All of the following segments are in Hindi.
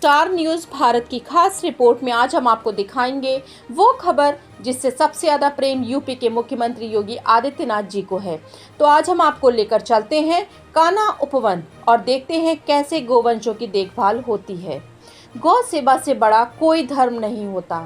स्टार न्यूज़ भारत की खास रिपोर्ट में आज हम आपको दिखाएंगे वो खबर जिससे सबसे ज़्यादा प्रेम यूपी के मुख्यमंत्री योगी आदित्यनाथ जी को है। तो आज हम आपको लेकर चलते हैं कान्हा उपवन और देखते हैं कैसे गोवंशों की देखभाल होती है। गौ सेवा से बड़ा कोई धर्म नहीं होता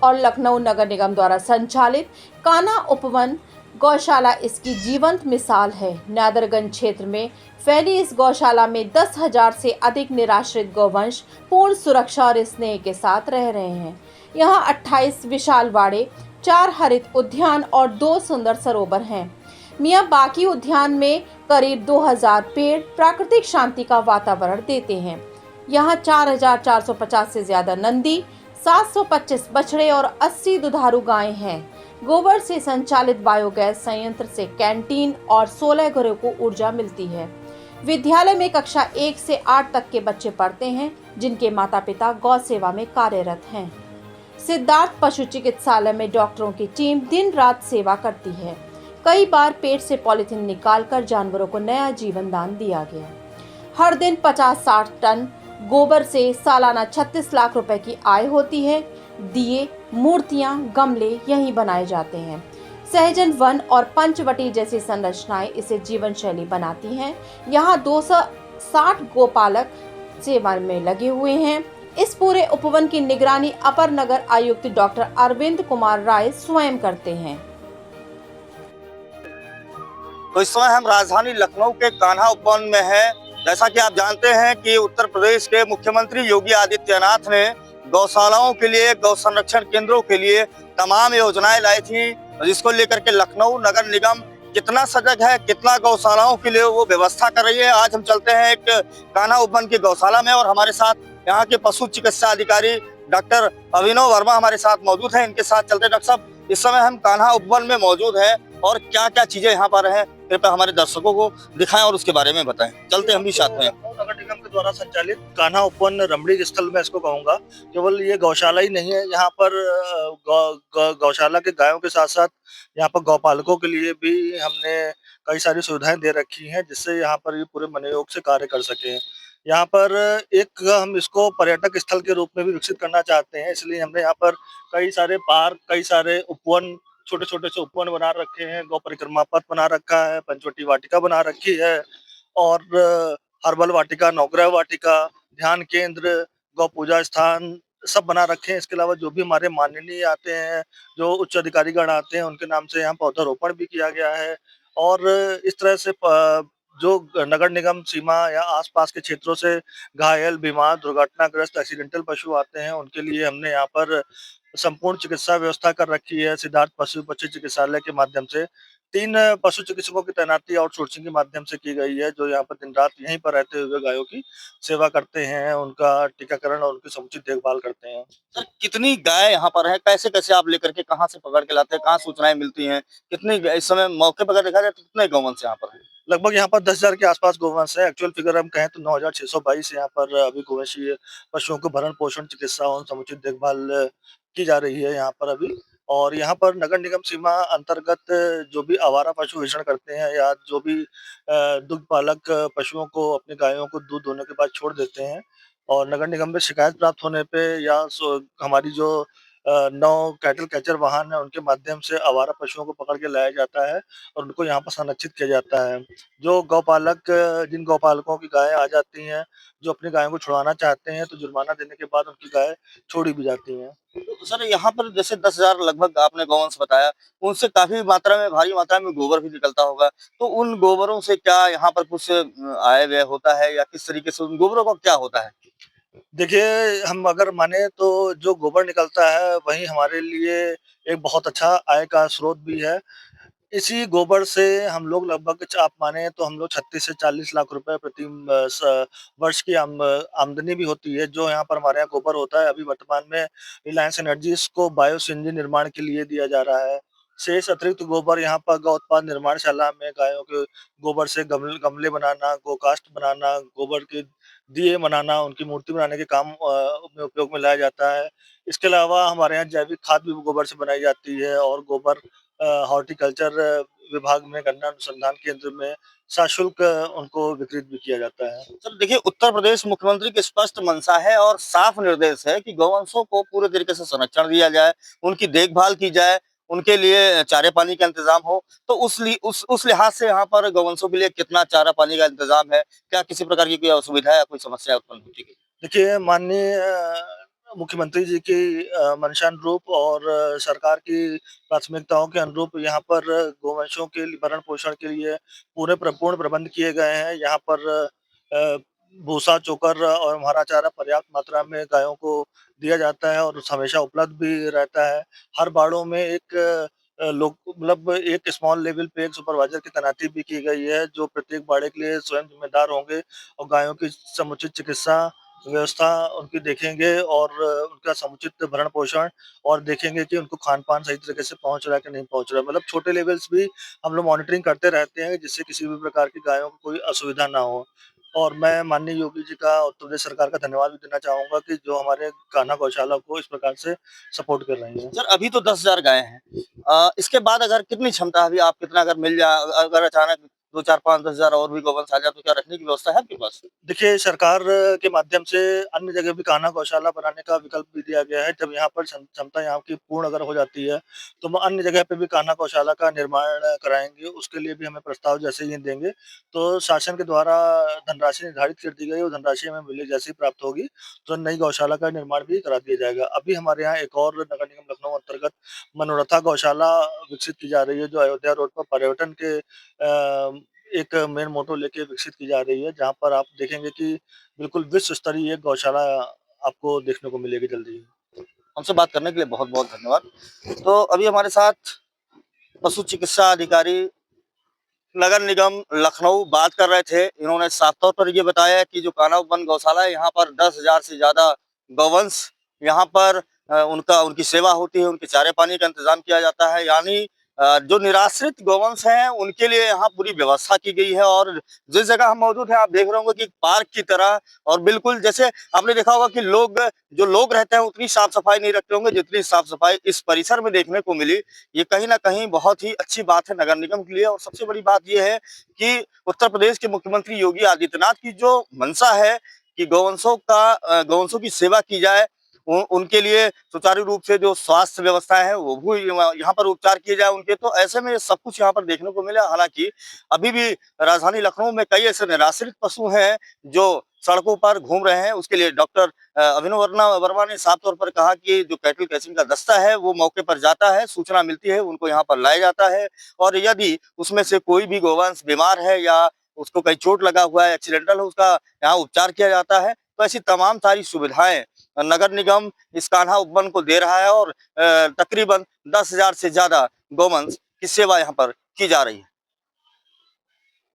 और लखनऊ नगर निगम द्वारा संचालित कान्हा उपवन गौशाला इसकी जीवंत मिसाल है। नादरगंज क्षेत्र में फैली इस गौशाला में 10,000 से अधिक निराश्रित गौवंश पूर्ण सुरक्षा और स्नेह के साथ रह रहे हैं। यहाँ 28 विशाल वाड़े, 4 हरित उद्यान और 2 सुंदर सरोवर हैं। मियाँ बाकी उद्यान में करीब 2,000 पेड़ प्राकृतिक शांति का वातावरण देते हैं। यहाँ 4,450 से ज्यादा नंदी, 725 बछड़े और 80 दुधारू गायें हैं। गोबर से संचालित बायोगैस संयंत्र से कैंटीन और 16 घरों को ऊर्जा मिलती है। विद्यालय में कक्षा 1 से 8 तक के बच्चे पढ़ते हैं, जिनके माता पिता गौ सेवा में कार्यरत हैं। सिद्धार्थ पशु चिकित्सालय में डॉक्टरों की टीम दिन रात सेवा करती है। कई बार पेट से पॉलिथीन निकालकर जानवरों को नया जीवन दान दिया गया। हर दिन 50-60 टन गोबर से सालाना 36 लाख रुपए की आय होती है। दिए, मूर्तियां, गमले यहीं बनाए जाते हैं। सहजन वन और पंचवटी जैसी संरचनाएं इसे जीवन शैली बनाती हैं। यहाँ 260 गोपालक सेवा में लगे हुए हैं। इस पूरे उपवन की निगरानी अपर नगर आयुक्त डॉक्टर अरविंद कुमार राय स्वयं करते हैं। तो इस समय हम राजधानी लखनऊ के कान्हा उपवन में हैं। जैसा कि आप जानते हैं कि उत्तर प्रदेश के मुख्यमंत्री योगी आदित्यनाथ ने गौशालाओं के लिए, गौ संरक्षण केंद्रों के लिए तमाम योजनाएं लाई थी, जिसको लेकर के लखनऊ नगर निगम कितना सजग है, कितना गौशालाओं के लिए वो व्यवस्था कर रही है। आज हम चलते हैं एक कान्हा उपवन की गौशाला में और हमारे साथ यहाँ के पशु चिकित्सा अधिकारी डॉक्टर अभिनव वर्मा हमारे साथ मौजूद हैं। इनके साथ चलते। डॉक्टर साहब, इस समय हम कान्हा उपवन में मौजूद हैं और क्या क्या चीजें यहाँ पर हैं, कृपया हमारे दर्शकों को दिखाएं और उसके बारे में बताएं। चलते हम भी साथ में। नगर निगम के द्वारा संचालित कान्हा उपवन रमणीक स्थल में इसको कहूंगा। केवल ये गौशाला ही नहीं है, यहाँ पर गौशाला के गायों के साथ साथ यहाँ पर गौपालकों के लिए भी हमने कई सारी सुविधाएं दे रखी हैं, जिससे यहाँ पर ये पूरे मनोयोग से कार्य कर सके। यहाँ पर एक हम इसको पर्यटक स्थल के रूप में भी विकसित करना चाहते हैं, इसलिए हमने यहाँ पर कई सारे पार्क, कई सारे उपवन, छोटे छोटे से उपवन बना रखे हैं। गौ परिक्रमा पथ बना रखा है, पंचवटी वाटिका बना रखी है और हर्बल वाटिका, नवग्रह वाटिका, ध्यान केंद्र, गौ पूजा स्थान सब बना रखे हैं। इसके अलावा जो भी हमारे माननीय आते हैं, जो उच्च अधिकारीगण आते हैं, उनके नाम से यहाँ पौधारोपण भी किया गया है। और इस तरह से जो नगर निगम सीमा या आसपास के क्षेत्रों से घायल, बीमार, दुर्घटनाग्रस्त, एक्सीडेंटल पशु आते हैं, उनके लिए हमने यहाँ पर संपूर्ण चिकित्सा व्यवस्था कर रखी है। सिद्धार्थ पशु चिकित्सालय के माध्यम से 3 पशु चिकित्सकों की तैनाती आउटसोर्सिंग के माध्यम से की गई है, जो यहाँ पर दिन रात यहीं पर रहते हुए गायों की सेवा करते हैं, उनका टीकाकरण और उनकी समुचित देखभाल करते हैं। सर, कितनी गाय यहाँ पर है, कैसे कैसे आप लेकर के कहाँ से पकड़ के लाते हैं, कहाँ सूचनाएं मिलती हैं, कितनी इस समय मौके पर देखा जाए तो कितने गौवंश यहाँ पर है? लगभग यहाँ पर 10,000 के आसपास गौवंश है। एक्चुअल फिगर हम कहें तो 9,622 यहाँ पर अभी गौवंशीय पशुओं को भरण पोषण, चिकित्सा और समुचित देखभाल की जा रही है यहाँ पर अभी। और यहाँ पर नगर निगम सीमा अंतर्गत जो भी आवारा पशु विचरण करते हैं या जो भी दुग्ध पालक पशुओं को, अपनी गायों को दूध दोहने के बाद छोड़ देते हैं और नगर निगम में शिकायत प्राप्त होने पे या हमारी जो 9 कैटल कैचर वाहन है, उनके माध्यम से आवारा पशुओं को पकड़ के लाया जाता है और उनको यहाँ पर संरक्षित किया जाता है। जो गौपालक, जिन गौपालकों की गायें आ जाती हैं, जो अपनी गायों को छुड़ाना चाहते हैं, तो जुर्माना देने के बाद उनकी गाय छोड़ी भी जाती हैं। तो सर, यहाँ पर जैसे 10,000 लगभग आपने गौवंश बताया, उनसे काफी मात्रा में, भारी मात्रा में गोबर भी निकलता होगा। तो उन गोबरों से क्या यहाँ पर कुछ आय व्यय होता है या किस तरीके से उन गोबरों का क्या होता है? देखिए, हम अगर माने तो जो गोबर निकलता है वही हमारे लिए एक बहुत अच्छा आय का स्रोत भी है। इसी गोबर से हम लोग लगभग आप माने तो हम लोग 36 से 40 लाख रुपए प्रति वर्ष की आमदनी भी होती है। जो यहाँ पर हमारे यहाँ गोबर होता है, अभी वर्तमान में रिलायंस एनर्जीज को बायो सीएनजी निर्माण के लिए दिया जा रहा है। शेष अतिरिक्त गोबर यहाँ पर गौ उत्पाद निर्माणशाला में गायों के गोबर से गमले बनाना, गोकाष्ठ बनाना, गोबर के दिए बनाना, उनकी मूर्ति बनाने के काम में उपयोग में लाया जाता है। इसके अलावा हमारे यहाँ जैविक खाद भी गोबर से बनाई जाती है और गोबर हॉर्टिकल्चर विभाग में, गन्ना अनुसंधान केंद्र में सशुल्क उनको वितरित भी किया जाता है। सर देखिए, उत्तर प्रदेश मुख्यमंत्री की स्पष्ट मंशा है और साफ निर्देश है कि गौवंशों को पूरे तरीके से संरक्षण दिया जाए, उनकी देखभाल की जाए, उनके लिए चारे पानी का इंतजाम हो। तो उस लिहाज से यहाँ पर गौवंशों के लिए कितना चारा पानी का इंतजाम है? क्या किसी प्रकार की कोई असुविधा या कोई समस्या उत्पन्न होती है? देखिए, माननीय मुख्यमंत्री जी की मंशानुरूप और सरकार की प्राथमिकताओं के अनुरूप यहाँ पर गोवंशों के भरण पोषण के लिए पूर्ण प्रबंध किए गए हैं। यहाँ पर अ, भूसा, चोकर और हरा चारा पर्याप्त मात्रा में गायों को दिया जाता है और हमेशा उपलब्ध भी रहता है। हर बाड़ों में एक लोग मतलब एक स्मॉल लेवल पे एक सुपरवाइजर की तैनाती भी की गई है, जो प्रत्येक बाड़े के लिए स्वयं जिम्मेदार होंगे और गायों की समुचित चिकित्सा व्यवस्था उनकी देखेंगे और उनका समुचित भरण पोषण और देखेंगे कि उनको खान-पान सही तरीके से पहुँच रहा है कि नहीं पहुँच रहा है। मतलब छोटे लेवल्स भी हम लोग मॉनिटरिंग करते रहते हैं, जिससे किसी भी प्रकार की गायों को कोई असुविधा ना हो। और मैं माननीय योगी जी का, उत्तर प्रदेश सरकार का धन्यवाद भी देना चाहूँगा कि जो हमारे कान्हा गौशाला को इस प्रकार से सपोर्ट कर रही है। सर अभी तो 10,000 गाय हैं। इसके बाद अगर कितनी क्षमता है, अभी आप कितना अगर मिल जाए, अगर अचानक 2, 4, 5, 10,000 और भी गौवंश आ जाए तो क्या रखने की व्यवस्था है आपके पास? देखिए, सरकार के माध्यम से अन्य जगह भी कान्हा गौशाला बनाने का विकल्प भी दिया गया है। जब यहाँ पर क्षमता यहाँ की पूर्ण अगर हो जाती है, तो हम अन्य जगह पे भी कान्हा गौशाला का निर्माण कराएँगे। उसके लिए भी हमें प्रस्ताव जैसे ही देंगे, तो शासन के द्वारा धनराशि निर्धारित कर दी गई है, वो धनराशि हमें मिले जैसे ही प्राप्त होगी, तो नई गौशाला का निर्माण भी करा दिया जाएगा। अभी हमारे यहाँ एक और नगर निगम लखनऊ अंतर्गत मनोरथा गौशाला विकसित की जा रही है, जो अयोध्या रोड पर पर्यटन के एक मेन मोटो लेके विकसित की जा रही है, जहाँ पर आप देखेंगे कि बिल्कुल विश्व स्तरीय एक गौशाला आपको देखने को मिलेगी जल्दी ही। हमसे बात करने के लिए बहुत-बहुत धन्यवाद। तो अभी हमारे साथ पशु चिकित्सा अधिकारी नगर निगम लखनऊ बात कर रहे थे। इन्होंने साफ तौर पर ये बताया कि जो कान्हा वन गौशाला है, यहाँ पर 10,000 से ज़्यादा गौवंश यहाँ पर उनकी सेवा होती है, उनके चारे पानी का इंतजाम किया जाता है। यानी जो निराश्रित गौवंश हैं, उनके लिए यहाँ पूरी व्यवस्था की गई है और जिस जगह हम मौजूद हैं, आप देख रहे होंगे कि पार्क की तरह, और बिल्कुल जैसे आपने देखा होगा कि जो लोग रहते हैं, उतनी साफ-सफाई नहीं रखते होंगे, जितनी साफ-सफाई इस परिसर में देखने को मिली। ये कहीं न कहीं बहुत ही अच्छी बात है नगर निगम के लिए और सबसे बड़ी बात ये है कि उत्तर प्रदेश के मुख्यमंत्री योगी आदित्यनाथ की जो मंशा है कि गौवंशों की सेवा की जाए, उनके लिए सुचारू रूप से जो स्वास्थ्य व्यवस्था है वो भी यहाँ पर उपचार किए जाए उनके, तो ऐसे में सब कुछ यहाँ पर देखने को मिला। हालाँकि अभी भी राजधानी लखनऊ में कई ऐसे निराश्रित पशु हैं जो सड़कों पर घूम रहे हैं। उसके लिए डॉक्टर अभिनव वर्मा ने साफ तौर पर कहा कि जो कैटल कैचिंग का दस्ता है वो मौके पर जाता है, सूचना मिलती है, उनको यहाँ पर लाया जाता है और यदि उसमें से कोई भी गौवंश बीमार है या उसको कहीं चोट लगा हुआ है, एक्सीडेंटल है, उसका यहाँ उपचार किया जाता है। तो ऐसी तमाम सारी सुविधाएं नगर निगम इस कान्हा उपवन को दे रहा है और तकरीबन 10,000 से ज्यादा गौवंश की सेवा यहाँ पर की जा रही है।